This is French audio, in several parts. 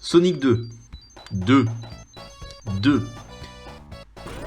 Sonic 2. 2. 2.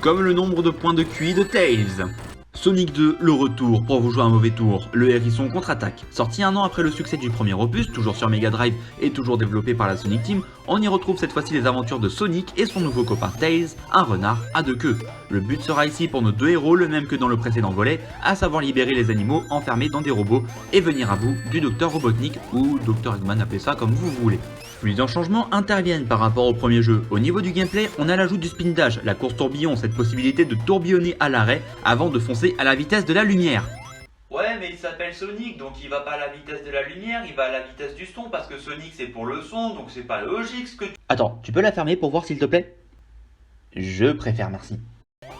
Comme le nombre de points de QI de Tails. Sonic 2, le retour pour vous jouer un mauvais tour, le hérisson contre-attaque. Sorti un an après le succès du premier opus, toujours sur Mega Drive et toujours développé par la Sonic Team, on y retrouve cette fois-ci les aventures de Sonic et son nouveau copain Tails, un renard à deux queues. Le but sera ici pour nos deux héros le même que dans le précédent volet, à savoir libérer les animaux enfermés dans des robots et venir à bout du Dr Robotnik ou Dr Eggman, appelez ça comme vous voulez. Plusieurs changements interviennent par rapport au premier jeu. Au niveau du gameplay, on a l'ajout du spin dash, la course tourbillon, cette possibilité de tourbillonner à l'arrêt avant de foncer à la vitesse de la lumière. Ouais, mais il s'appelle Sonic, donc il va pas à la vitesse de la lumière, il va à la vitesse du son, parce que Sonic c'est pour le son, donc c'est pas logique ce que tu... Attends, tu peux la fermer pour voir s'il te plaît? Je préfère, merci.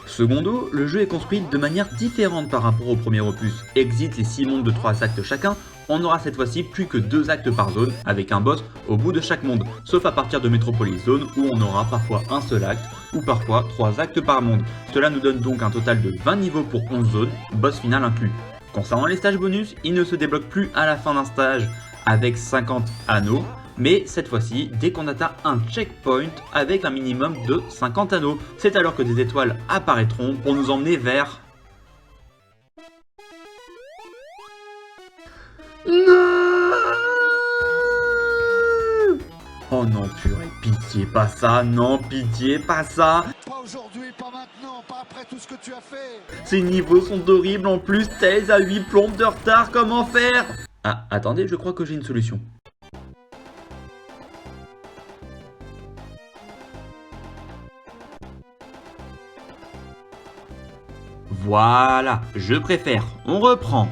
Secondo, le jeu est construit de manière différente par rapport au premier opus. Exit les 6 mondes de 3 actes chacun, on aura cette fois-ci plus que 2 actes par zone, avec un boss au bout de chaque monde, sauf à partir de Metropolis Zone où on aura parfois un seul acte, ou parfois 3 actes par monde. Cela nous donne donc un total de 20 niveaux pour 11 zones, boss final inclus. Concernant les stages bonus, ils ne se débloquent plus à la fin d'un stage avec 50 anneaux, mais cette fois-ci, dès qu'on atteint un checkpoint avec un minimum de 50 anneaux, c'est alors que des étoiles apparaîtront pour nous emmener vers... Non! Oh non purée, pitié pas ça, non pitié pas ça. Pas aujourd'hui, pas maintenant, pas après tout ce que tu as fait. Ces niveaux sont horribles en plus, Tails a 8 plombes de retard, comment faire? Ah, attendez, je crois que j'ai une solution. Voilà, je préfère, on reprend.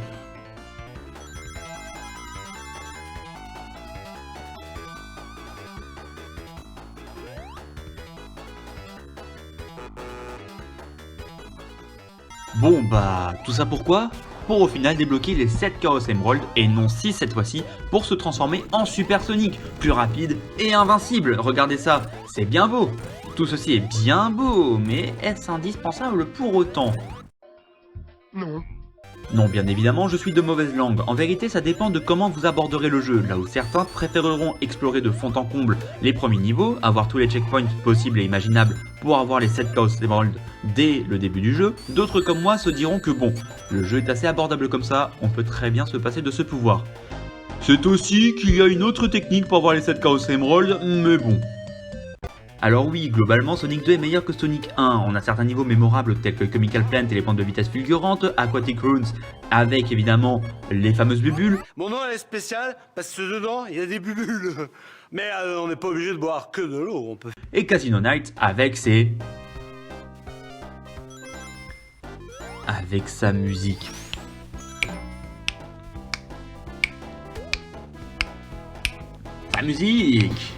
Bon bah, tout ça pourquoi? Pour au final débloquer les 7 Chaos Emerald et non 6 cette fois-ci pour se transformer en Super Sonic, plus rapide et invincible, regardez ça, c'est bien beau. Tout ceci est bien beau, mais est-ce indispensable pour autant? Non. Non, bien évidemment, je suis de mauvaise langue. En vérité, ça dépend de comment vous aborderez le jeu. Là où certains préféreront explorer de fond en comble les premiers niveaux, avoir tous les checkpoints possibles et imaginables pour avoir les 7 Chaos Emerald dès le début du jeu, d'autres comme moi se diront que bon, le jeu est assez abordable comme ça, on peut très bien se passer de ce pouvoir. C'est aussi qu'il y a une autre technique pour avoir les 7 Chaos Emerald, mais bon. Alors oui, globalement, Sonic 2 est meilleur que Sonic 1. On a certains niveaux mémorables tels que Chemical Plant et les pentes de vitesse fulgurantes, Aquatic Runes avec évidemment les fameuses bubules. Mon nom elle est spécial parce que dedans il y a des bulles. Mais on n'est pas obligé de boire que de l'eau, on peut... Et Casino Night avec ses... avec sa musique. Sa musique!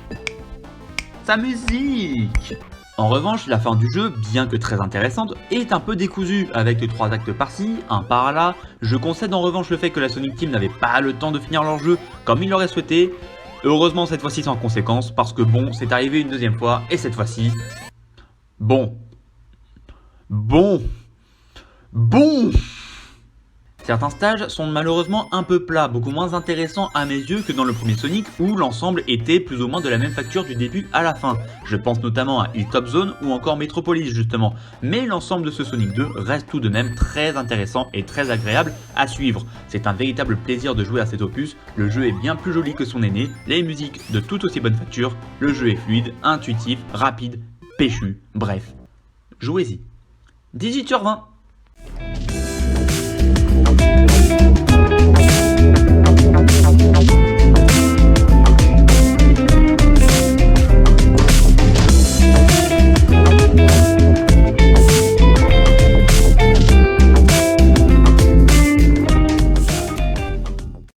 Sa musique! En revanche, la fin du jeu, bien que très intéressante, est un peu décousue, avec les 3 actes par-ci, un par-là. Je concède en revanche le fait que la Sonic Team n'avait pas le temps de finir leur jeu comme ils l'auraient souhaité. Heureusement cette fois-ci sans conséquence, parce que bon, c'est arrivé une deuxième fois, et cette fois-ci... Bon... Certains stages sont malheureusement un peu plats, beaucoup moins intéressants à mes yeux que dans le premier Sonic où l'ensemble était plus ou moins de la même facture du début à la fin. Je pense notamment à Hilltop Zone ou encore Metropolis justement, mais l'ensemble de ce Sonic 2 reste tout de même très intéressant et très agréable à suivre. C'est un véritable plaisir de jouer à cet opus, le jeu est bien plus joli que son aîné, les musiques de tout aussi bonne facture, le jeu est fluide, intuitif, rapide, péchu, bref. Jouez-y. 18h20.